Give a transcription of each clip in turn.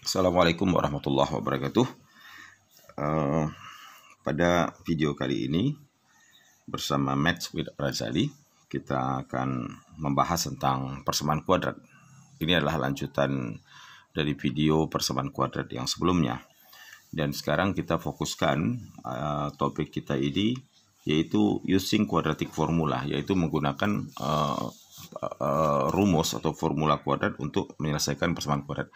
Assalamualaikum warahmatullahi wabarakatuh. Pada video kali ini bersama Maths with Razali, kita akan membahas tentang persamaan kuadrat. Ini adalah lanjutan dari video persamaan kuadrat yang sebelumnya. Dan sekarang kita fokuskan topik kita ini, yaitu using quadratic formula, yaitu menggunakan rumus atau formula kuadrat untuk menyelesaikan persamaan kuadrat.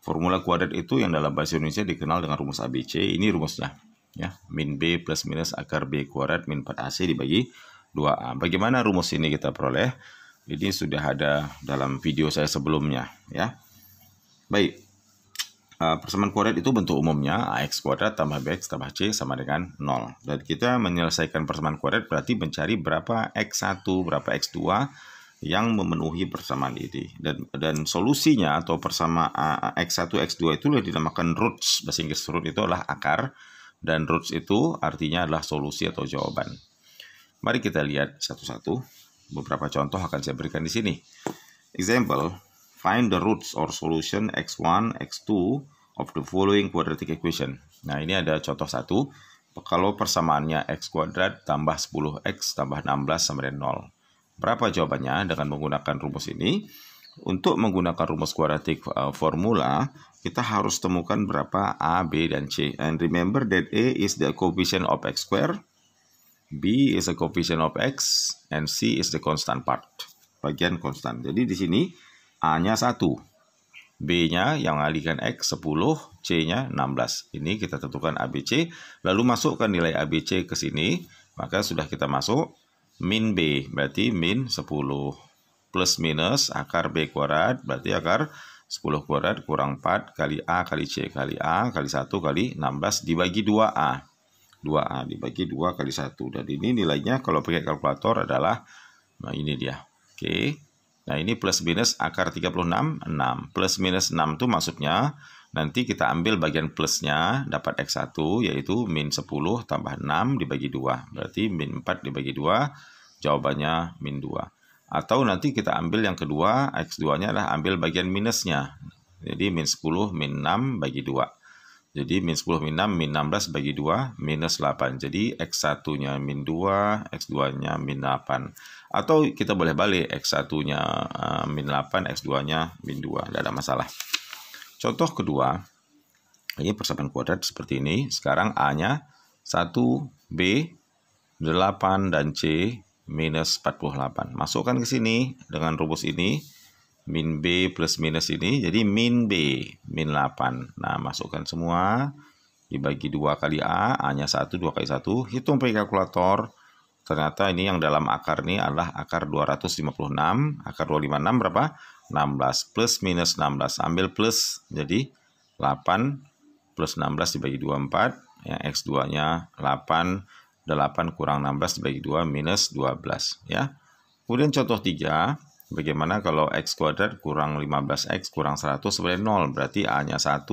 Formula kuadrat itu yang dalam bahasa Indonesia dikenal dengan rumus ABC. Ini rumusnya, ya, min B plus minus akar B kuadrat min 4AC dibagi 2A. Bagaimana rumus ini kita peroleh? Ini sudah ada dalam video saya sebelumnya, ya. Baik, persamaan kuadrat itu bentuk umumnya AX kuadrat tambah BX tambah C sama dengan 0. Dan kita menyelesaikan persamaan kuadrat berarti mencari berapa X1, berapa X2 yang memenuhi persamaan ini, dan solusinya atau persamaan X1 X2 itu dinamakan roots. Bahasa Inggris root itu adalah akar, dan roots itu artinya adalah solusi atau jawaban. Mari kita lihat satu-satu. Beberapa contoh akan saya berikan di sini. Example, find the roots or solution X1 X2 of the following quadratic equation. Nah, ini ada contoh satu. Kalau persamaannya X kuadrat tambah 10X tambah 16 sama dengan 0. Berapa jawabannya dengan menggunakan rumus ini? Untuk menggunakan rumus kuadratik formula, kita harus temukan berapa A, B, dan C. And remember that A is the coefficient of X square, B is the coefficient of X, and C is the constant part. Bagian konstan. Jadi di sini A-nya 1, B-nya yang alihkan X 10, C-nya 16. Ini kita tentukan ABC, lalu masukkan nilai ABC ke sini, maka sudah kita masuk. Min B berarti min 10 plus minus akar B kuadrat berarti akar 10 kuadrat kurang 4 kali A kali C kali A kali 1 kali 16 dibagi 2A. 2A dibagi 2 kali 1. Dan ini nilainya kalau pakai kalkulator adalah, nah ini dia. Oke. Nah ini plus minus akar 36, 6. Plus minus 6 itu maksudnya nanti kita ambil bagian plusnya, dapat X1, yaitu min 10 tambah 6 dibagi 2. Berarti min 4 dibagi 2, jawabannya min 2. Atau nanti kita ambil yang kedua, X2-nya adalah ambil bagian minusnya. Jadi min 10, min 6 bagi 2. Jadi min 10, min 6, min 16 bagi 2, minus 8. Jadi X1-nya min 2, X2-nya min 8. Atau kita boleh balik, X1-nya min 8, X2-nya min 2. Tidak ada masalah. Contoh kedua, ini persamaan kuadrat seperti ini. Sekarang A-nya 1, B 8, dan C minus 48. Masukkan ke sini dengan rumus ini. Min B plus minus ini, jadi min B, min 8. Nah, masukkan semua. Dibagi 2 kali A, A-nya 1, 2 kali 1. Hitung pakai kalkulator. Ternyata ini yang dalam akar ini adalah akar 256. Akar 256 berapa? 16 plus minus 16, ambil plus, jadi 8 plus 16 dibagi 2, 4, yang X2-nya 8, 8 kurang 16 dibagi 2, minus 12, ya. Kemudian contoh 3, bagaimana kalau X kuadrat kurang 15X kurang 100 sama 0, berarti A-nya 1,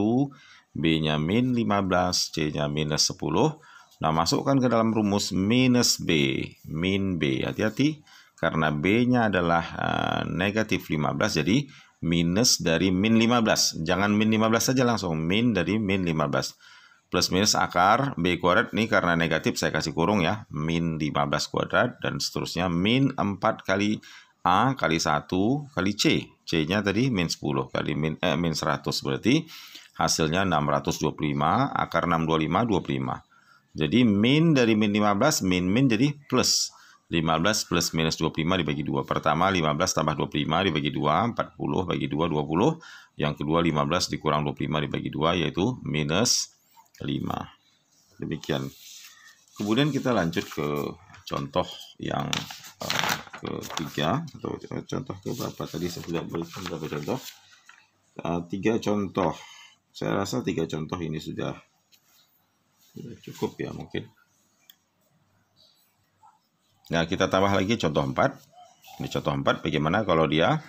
B-nya min 15, C-nya minus 10, nah masukkan ke dalam rumus minus B, min B, hati-hati. Karena B-nya adalah negatif 15, jadi minus dari min 15. Jangan min 15 saja langsung, min dari min 15. Plus minus akar B kuadrat, ini karena negatif saya kasih kurung ya, min 15 kuadrat, dan seterusnya min 4 kali A kali 1 kali C. C-nya tadi min 10 kali min 100, berarti hasilnya 625, akar 625, 25. Jadi min dari min 15, min jadi plus. 15 plus minus 25 dibagi 2. Pertama 15 tambah 25 dibagi 2, 40 bagi 2, 20. Yang kedua 15 dikurang 25 dibagi 2, yaitu minus 5. Demikian. Kemudian kita lanjut ke contoh yang ketiga. Atau contoh ke berapa tadi? Saya sudah berikan beberapa contoh. 3 contoh. Saya rasa 3 contoh ini sudah cukup ya mungkin. Nah, kita tambah lagi contoh 4. Ini contoh 4, bagaimana kalau dia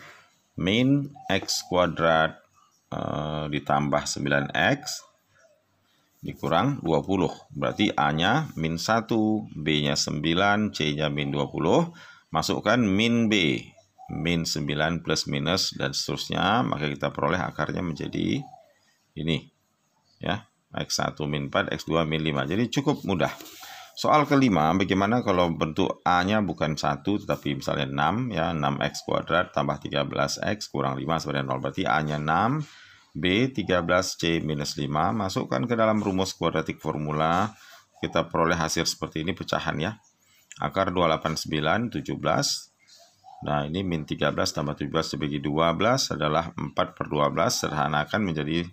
min X kuadrat ditambah 9X dikurang 20. Berarti A-nya min 1, B-nya 9, C-nya min 20. Masukkan min B, min 9 plus minus, dan seterusnya. Maka kita peroleh akarnya menjadi Ini ya, X1 min 4, X2 min 5. Jadi cukup mudah. Soal kelima, bagaimana kalau bentuk A-nya bukan 1 tetapi misalnya 6 ya, 6x kuadrat tambah 13x kurang 5 sama dengan 0. Berarti A-nya 6, B 13, C minus 5. Masukkan ke dalam rumus kuadratik formula. Kita peroleh hasil seperti ini pecahan ya. Akar 289, 17. Nah, ini min 13 tambah 17 dibagi 12 adalah 4/12. Sederhanakan menjadi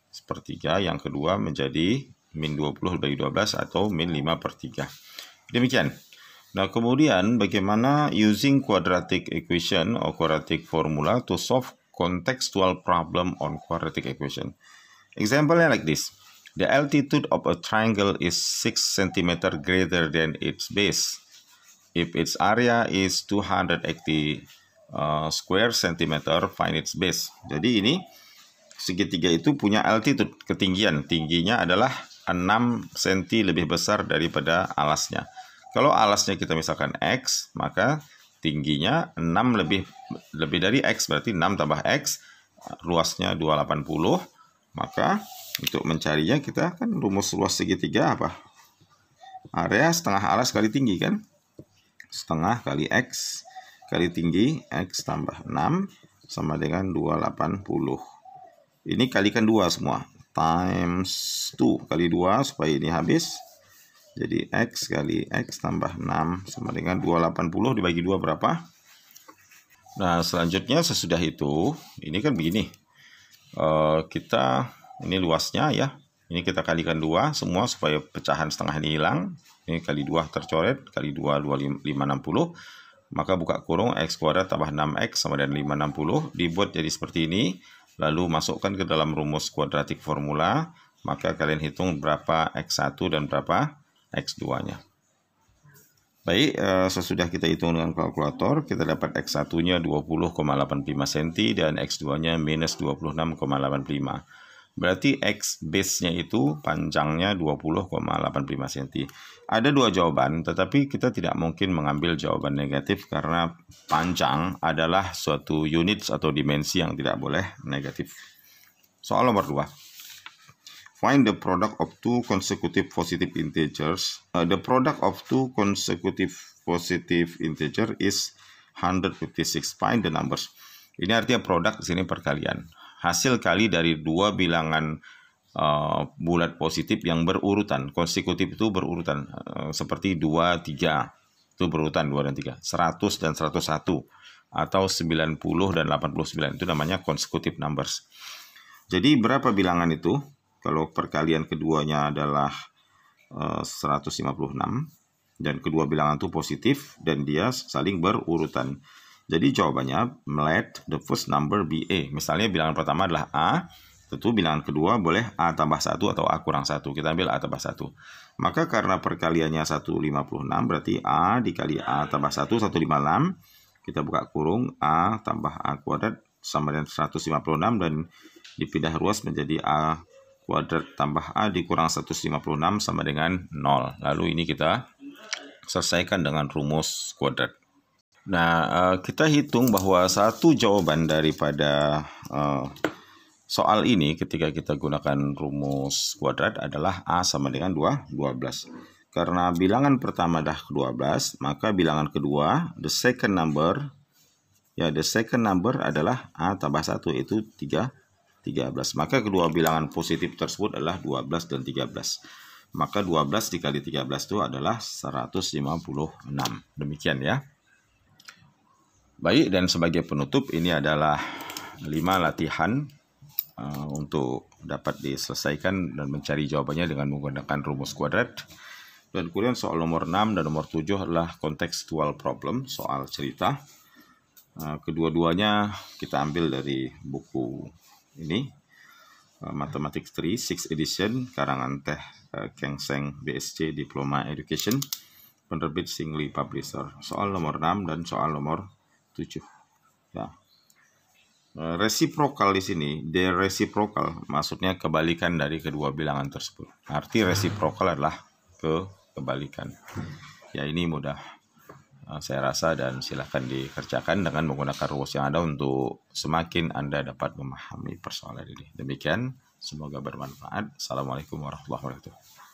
sepertiga. Yang kedua menjadi min 20 bagi 12 atau min 5/3. Demikian. Nah, kemudian bagaimana using quadratic equation or quadratic formula to solve contextual problem on quadratic equation. Example-nya like this. The altitude of a triangle is 6 cm greater than its base. If its area is 280 square centimeter, find its base. Jadi ini segitiga itu punya altitude, ketinggian. Tingginya adalah 6 cm lebih besar daripada alasnya. Kalau alasnya kita misalkan X, maka tingginya 6 lebih dari X, berarti 6 tambah X, luasnya 280. Maka untuk mencarinya kita kan rumus luas segitiga apa? Area setengah alas kali tinggi kan? Setengah kali X kali tinggi, X tambah 6 sama dengan 280. Ini kalikan 2 semua. Times 2 kali 2 supaya ini habis. Jadi X kali X tambah 6 sama dengan 280 dibagi 2 berapa? Nah, selanjutnya sesudah itu, ini kan begini. Ini luasnya ya. Ini kita kalikan 2 semua supaya pecahan setengah ini hilang. Ini kali 2 tercoret, kali 2, 560. Maka buka kurung X kuadrat tambah 6X sama dengan 560. Dibuat jadi seperti ini. Lalu masukkan ke dalam rumus kuadratik formula, maka kalian hitung berapa X1 dan berapa X2-nya. Baik, sesudah kita hitung dengan kalkulator, kita dapat X1-nya 20,85 cm dan X2-nya minus 26,85. Berarti X base-nya itu panjangnya 20,85 cm. Ada 2 jawaban, tetapi kita tidak mungkin mengambil jawaban negatif karena panjang adalah suatu unit atau dimensi yang tidak boleh negatif. Soal nomor 2. Find the product of two consecutive positive integers. The product of two consecutive positive integer is 156. Find the numbers. Ini artinya produk di sini perkalian. Hasil kali dari 2 bilangan bulat positif yang berurutan. Konsekutif itu berurutan. Seperti 2, 3. Itu berurutan 2 dan 3. 100 dan 101. Atau 90 dan 89. Itu namanya consecutive numbers. Jadi berapa bilangan itu? Kalau perkalian keduanya adalah 156. Dan kedua bilangan itu positif. Dan dia saling berurutan. Jadi jawabannya, let the first number be A. Misalnya bilangan pertama adalah A, tentu bilangan kedua boleh A tambah 1 atau A kurang 1. Kita ambil A tambah 1. Maka karena perkaliannya 156, berarti A dikali A tambah 1, 156. Kita buka kurung, A tambah A kuadrat sama dengan 156 dan dipindah ruas menjadi A kuadrat tambah A dikurang 156 sama dengan 0. Lalu ini kita selesaikan dengan rumus kuadrat. Nah, kita hitung bahwa satu jawaban daripada soal ini ketika kita gunakan rumus kuadrat adalah A sama dengan 12. Karena bilangan pertama adalah 12, maka bilangan kedua, the second number adalah A tambah 1, yaitu 13. Maka kedua bilangan positif tersebut adalah 12 dan 13. Maka 12 dikali 13 itu adalah 156. Demikian ya. Baik, dan sebagai penutup ini adalah 5 latihan untuk dapat diselesaikan dan mencari jawabannya dengan menggunakan rumus kuadrat. Dan kemudian soal nomor 6 dan nomor 7 adalah contextual problem, soal cerita. Kedua-duanya kita ambil dari buku ini, Mathematics 3, 6th edition, karangan Teh Keng Seng BSc Diploma Education, penerbit Singli Publisher. Soal nomor 6 dan soal nomor 7. Ya. Resiprokal di sini, the reciprocal maksudnya kebalikan dari kedua bilangan tersebut. Arti resiprokal adalah kebalikan. Ya, ini mudah. saya rasa, dan silahkan dikerjakan dengan menggunakan rumus yang ada untuk semakin Anda dapat memahami persoalan ini. Demikian, semoga bermanfaat. Assalamualaikum warahmatullahi wabarakatuh.